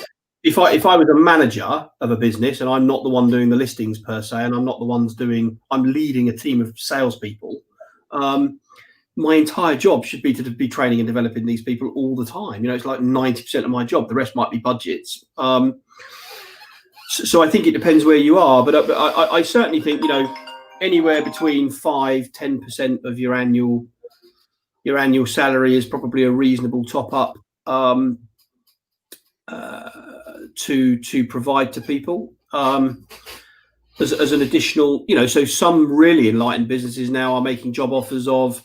if I was a manager of a business and I'm not the one doing the listings per se, and I'm not the ones I'm leading a team of salespeople, my entire job should be to be training and developing these people all the time. It's like 90% of my job. The rest might be budgets. So I think it depends where you are, but I certainly think anywhere between 5-10% of your annual salary is probably a reasonable top up to provide to people as an additional. So some really enlightened businesses now are making job offers of,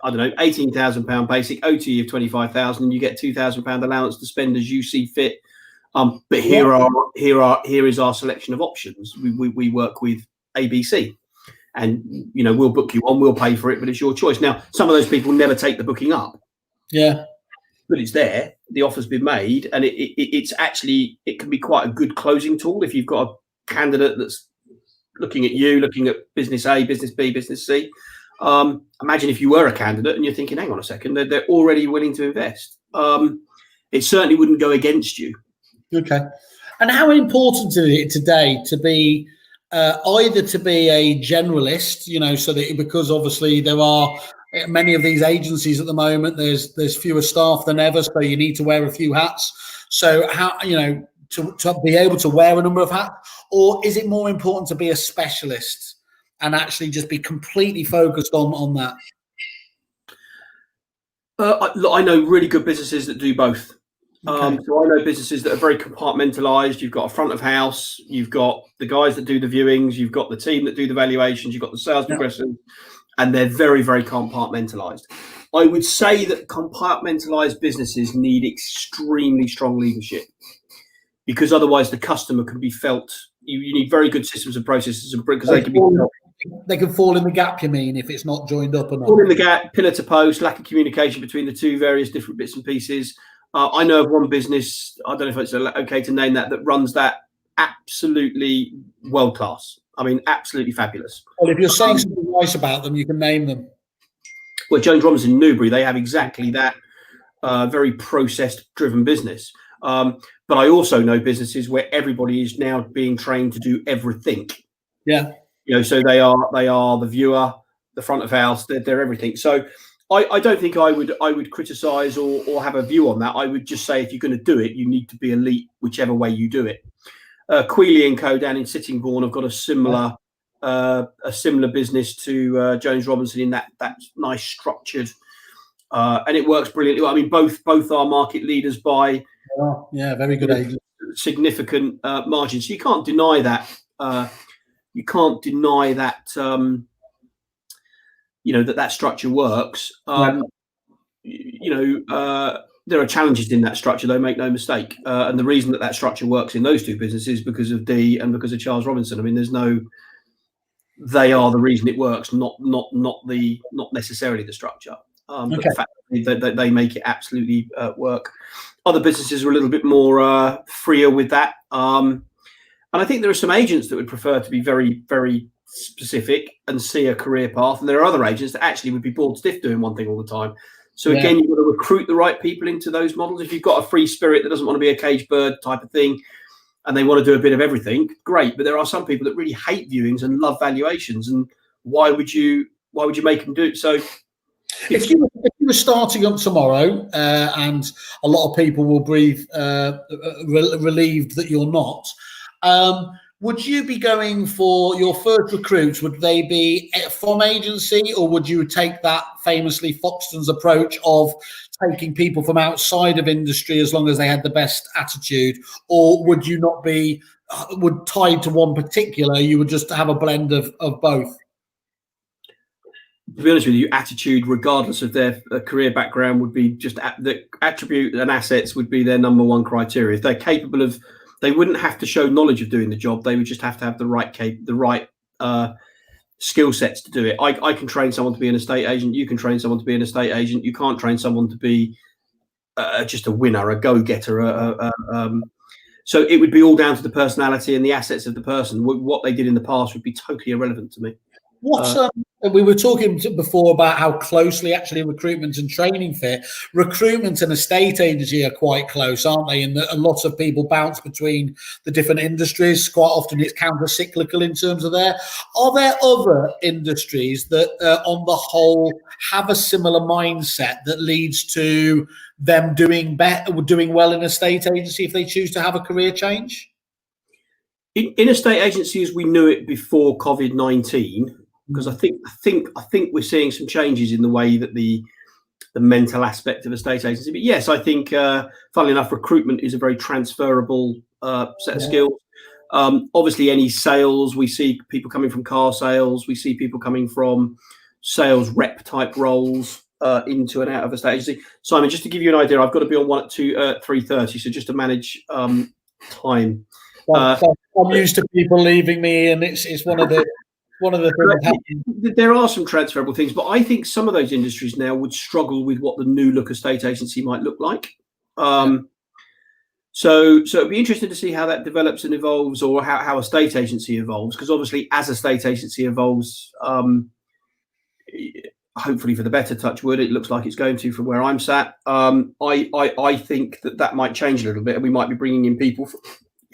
I don't know, £18,000 basic, OT of 25,000, and you get £2,000 allowance to spend as you see fit. But here is our selection of options. We work with ABC, and we'll book you on, we'll pay for it, but it's your choice. Now, some of those people never take the booking up. Yeah, but it's there. The offer's been made, and it's actually, it can be quite a good closing tool if you've got a candidate that's looking at business A, business B, business C. Imagine if you were a candidate and you're thinking, hang on a second, they're already willing to invest. It certainly wouldn't go against you. Okay. And how important is it today to be either to be a generalist, so that, because obviously there are many of these agencies at the moment, there's fewer staff than ever, so you need to wear a few hats. So how, to be able to wear a number of hats, or is it more important to be a specialist and actually just be completely focused on that? I know really good businesses that do both. Okay. So I know businesses that are very compartmentalized. You've got a front of house, you've got the guys that do the viewings, you've got the team that do the valuations, you've got the sales progressors, and they're very, very compartmentalized. I would say that compartmentalized businesses need extremely strong leadership, because otherwise the customer can be felt. You need very good systems and processes, because they can fall in the gap, you mean, if it's not joined up or not? Fall in the gap, pillar to post, lack of communication between the two various different bits and pieces. I know of one business, I don't know if it's okay to name that runs that absolutely world class. I mean, absolutely fabulous. Well, if you're saying something nice about them, you can name them. Well, Jones Robinson Newbury, they have exactly that very process-driven business. But I also know businesses where everybody is now being trained to do everything. Yeah. So they are the viewer, the front of house, they're everything. So I don't think I would criticise or have a view on that. I would just say, if you're going to do it, you need to be elite, whichever way you do it. Quealy & Co down in Sittingbourne have got a similar business to Jones Robinson in that nice structured, and it works brilliantly. I mean, both are market leaders by very good agents, significant margins. So you can't deny that. That structure works. There are challenges in that structure, though, make no mistake. And the reason that structure works in those two businesses is because of Dee and because of Charles Robinson. I mean, they are the reason it works, not necessarily the structure. But the fact that they make it absolutely work. Other businesses are a little bit more freer with that. And I think there are some agents that would prefer to be very, very specific and see a career path, and there are other agents that actually would be bored stiff doing one thing all the time. So again, you've got to recruit the right people into those models. If you've got a free spirit that doesn't want to be a caged bird type of thing, and they want to do a bit of everything, great. But there are some people that really hate viewings and love valuations, and why would you make them do it? So if you were starting up tomorrow, and a lot of people will breathe relieved that you're not, would you be going for your first recruits? Would they be from agency, or would you take that famously Foxton's approach of taking people from outside of industry as long as they had the best attitude? Or would you not be tied to one particular? You would just have a blend of both? to be honest with you, attitude, regardless of their career background, would be just the attribute and assets would be their number one criteria. If they're capable of, they wouldn't have to show knowledge of doing the job. They would just have to have the right skill sets to do it. I can train someone to be an estate agent. You can train someone to be an estate agent. You can't train someone to be just a winner, a go-getter. So it would be all down to the personality and the assets of the person. What they did in the past would be totally irrelevant to me. We were talking before about how closely actually recruitment and training fit. Recruitment and estate agency are quite close, aren't they? And a lot of people bounce between the different industries. Quite often it's counter-cyclical in terms of there. Are there other industries that on the whole have a similar mindset that leads to them doing well in estate agency if they choose to have a career change? In estate agency as we knew it before COVID-19, because I think we're seeing some changes in the way that the mental aspect of estate agency. But yes, I think, funnily enough, recruitment is a very transferable set of skills. Obviously, any sales, we see people coming from car sales. We see people coming from sales rep type roles into and out of estate agency. Simon, just to give you an idea, I've got to be on one at 3:30, so just to manage time. I'm used to people leaving me, and it's one of the things. There are some transferable things, but I think some of those industries now would struggle with what the new look estate agency might look like. So it'd be interesting to see how that develops and evolves, or how a estate agency evolves, because obviously as a estate agency evolves, hopefully for the better, touch wood, it looks like it's going to from where I'm sat. I think that might change a little bit, and we might be bringing in people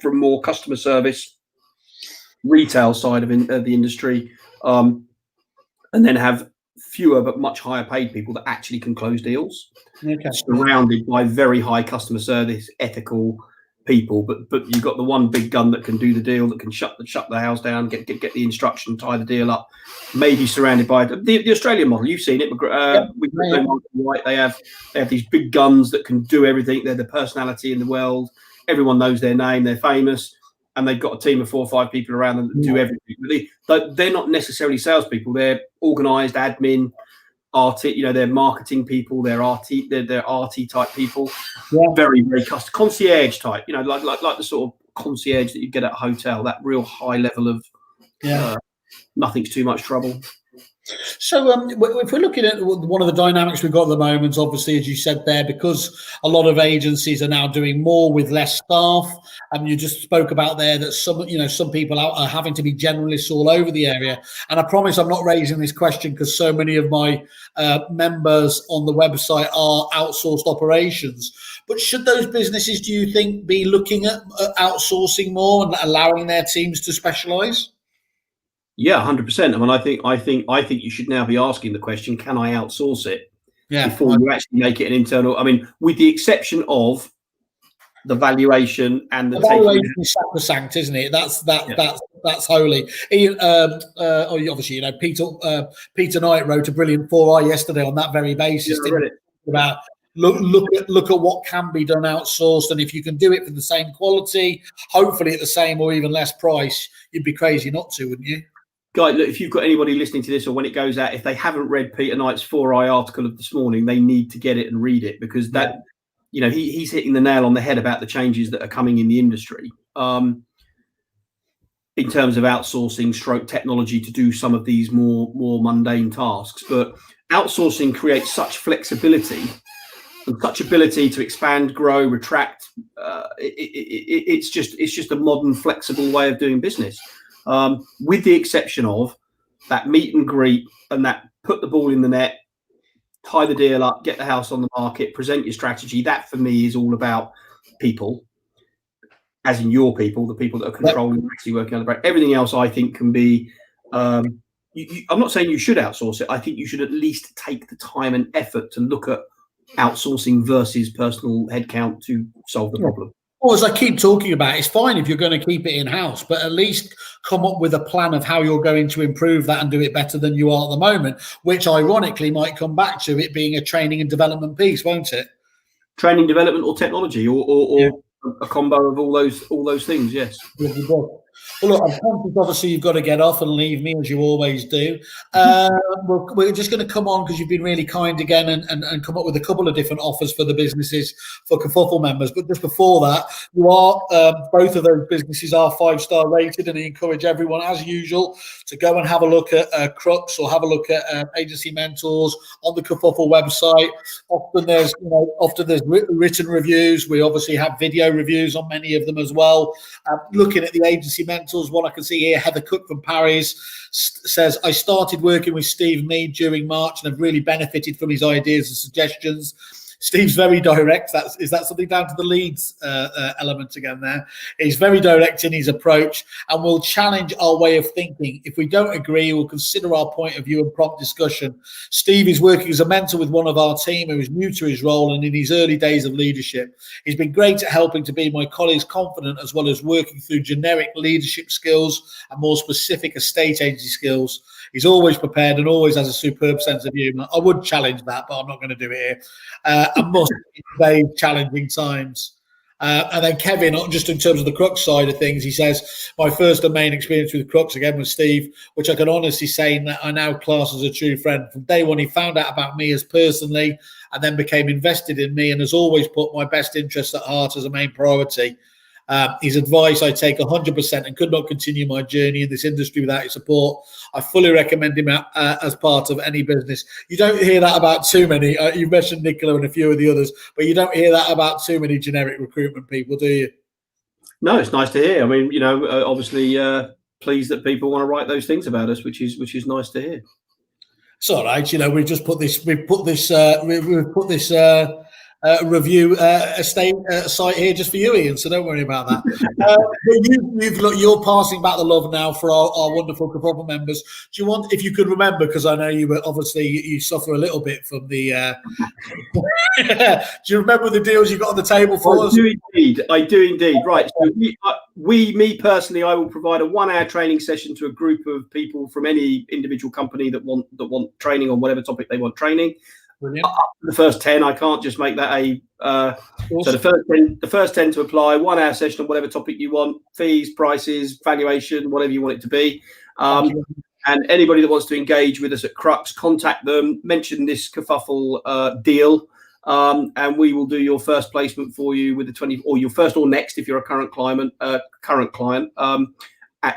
from more customer service, retail side of the industry, and then have fewer but much higher paid people that actually can close deals, surrounded by very high customer service, ethical people. But you've got the one big gun that can do the deal, that can shut the house down, get the instruction, tie the deal up, maybe surrounded by the Australian model. You've seen it. They have these big guns that can do everything. They're the personality in the world. Everyone knows their name. They're famous. And they've got a team of 4 or 5 people around them that do everything. They're not necessarily salespeople. They're organised admin, they're marketing people. They're RT type people. Yeah. Very, very concierge type. Like the sort of concierge that you get at a hotel. That real high level of nothing's too much trouble. So if we're looking at one of the dynamics we've got at the moment, obviously, as you said there, because a lot of agencies are now doing more with less staff, and you just spoke about there that some people are having to be generalists all over the area. And I promise I'm not raising this question because so many of my members on the website are outsourced operations. But should those businesses, do you think, be looking at outsourcing more and allowing their teams to specialise? Yeah, 100%. I mean, I think you should now be asking the question: can I outsource it? Before you actually make it an internal. I mean, with the exception of the valuation and the valuation is sacrosanct, isn't it? That's holy. Obviously, Peter Knight wrote a brilliant 4i yesterday on that very basis. About look at what can be done outsourced, and if you can do it for the same quality, hopefully at the same or even less price, you'd be crazy not to, wouldn't you? Guy, look, if you've got anybody listening to this, or when it goes out, if they haven't read Peter Knight's 4i article of this morning, they need to get it and read it, because that, he's hitting the nail on the head about the changes that are coming in the industry in terms of outsourcing stroke technology to do some of these more mundane tasks. But outsourcing creates such flexibility and such ability to expand, grow, retract. It's just a modern, flexible way of doing business. With the exception of that meet and greet and that put the ball in the net, tie the deal up, get the house on the market, present your strategy. That for me is all about people, as in your people, the people that are controlling, actually working on the break. Everything else I think can be, I'm not saying you should outsource it. I think you should at least take the time and effort to look at outsourcing versus personal headcount to solve the problem. Well, as I keep talking about, it's fine if you're going to keep it in-house, but at least come up with a plan of how you're going to improve that and do it better than you are at the moment, which ironically might come back to it being a training and development piece, won't it? Training, development, or technology, or a combo of all those things. Yes. Well, look, I'm conscious, obviously, you've got to get off and leave me, as you always do. We're just going to come on because you've been really kind again and come up with a couple of different offers for the businesses for Kerfuffle members. But just before that, you are both of those businesses are 5-star rated, and I encourage everyone, as usual, to go and have a look at Crux or have a look at Agency Mentors on the Kerfuffle website. Often there's written reviews. We obviously have video reviews on many of them as well. Looking at the Agency Mentors, what I can see here, Heather Cook from Paris says, I started working with Steve Mead during March and have really benefited from his ideas and suggestions. Steve's very direct. Is that something down to the Leeds element again there? He's very direct in his approach and will challenge our way of thinking. If we don't agree, we'll consider our point of view and prompt discussion. Steve is working as a mentor with one of our team who is new to his role and in his early days of leadership. He's been great at helping to be my colleagues confident, as well as working through generic leadership skills and more specific estate agency skills. He's always prepared and always has a superb sense of humour. I would challenge that, but I'm not going to do it here. And must in today's challenging times. And then Kevin, just in terms of the Crux side of things, he says, my first and main experience with Crux again was Steve, which I can honestly say that I now class as a true friend. From day one, he found out about me as personally and then became invested in me and has always put my best interests at heart as a main priority. His advice I take 100% and could not continue my journey in this industry without his support. I fully recommend him as part of any business. You don't hear that about too many. You mentioned Nicola and a few of the others, but you don't hear that about too many generic recruitment people, do you? No, it's nice to hear. I mean, obviously pleased that people want to write those things about us, which is nice to hear. It's all right. We've just put this. We've put this review site here just for you, Ian, so don't worry about that. You're passing back the love now for our wonderful Kerfuffle members. Do you want, if you could remember, because I know you were obviously you suffer a little bit from the do you remember the deals you got on the table for us? I do indeed. Right, so me personally, I will provide a 1-hour training session to a group of people from any individual company that want training on whatever topic they want training. Brilliant. The first 10, I can't just make that so the first 10 to apply, 1-hour session on whatever topic you want, fees, prices, valuation, whatever you want it to be. And anybody that wants to engage with us at Crux, contact them, mention this Kerfuffle deal, and we will do your first placement for you with the 20, or your first or next if you're a current client, at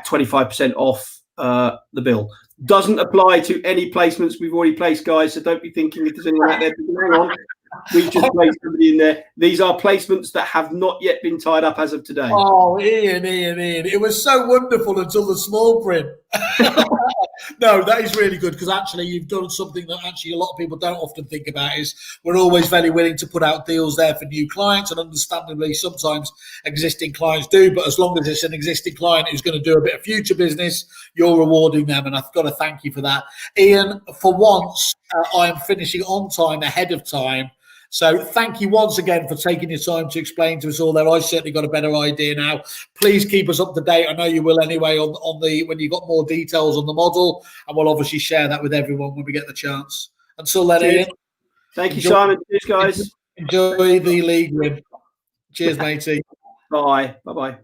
25% off the bill. Doesn't apply to any placements we've already placed, guys. So don't be thinking if there's anyone out there thinking, hang on, we've just placed somebody in there. These are placements that have not yet been tied up as of today. Oh, Ian. It was so wonderful until the small print. No, that is really good because actually you've done something that actually a lot of people don't often think about is we're always very willing to put out deals there for new clients, and understandably sometimes existing clients do, but as long as it's an existing client who's going to do a bit of future business, you're rewarding them, and I've got to thank you for that. Ian, for once, I am finishing on time ahead of time. So thank you once again for taking your time to explain to us all there. I certainly got a better idea now. Please keep us up to date. I know you will anyway on the when you got more details on the model, and we'll obviously share that with everyone when we get the chance. Until then, Ian. Thank you, Simon. Cheers, guys. Enjoy the league win. Cheers, matey. Bye. Bye-bye.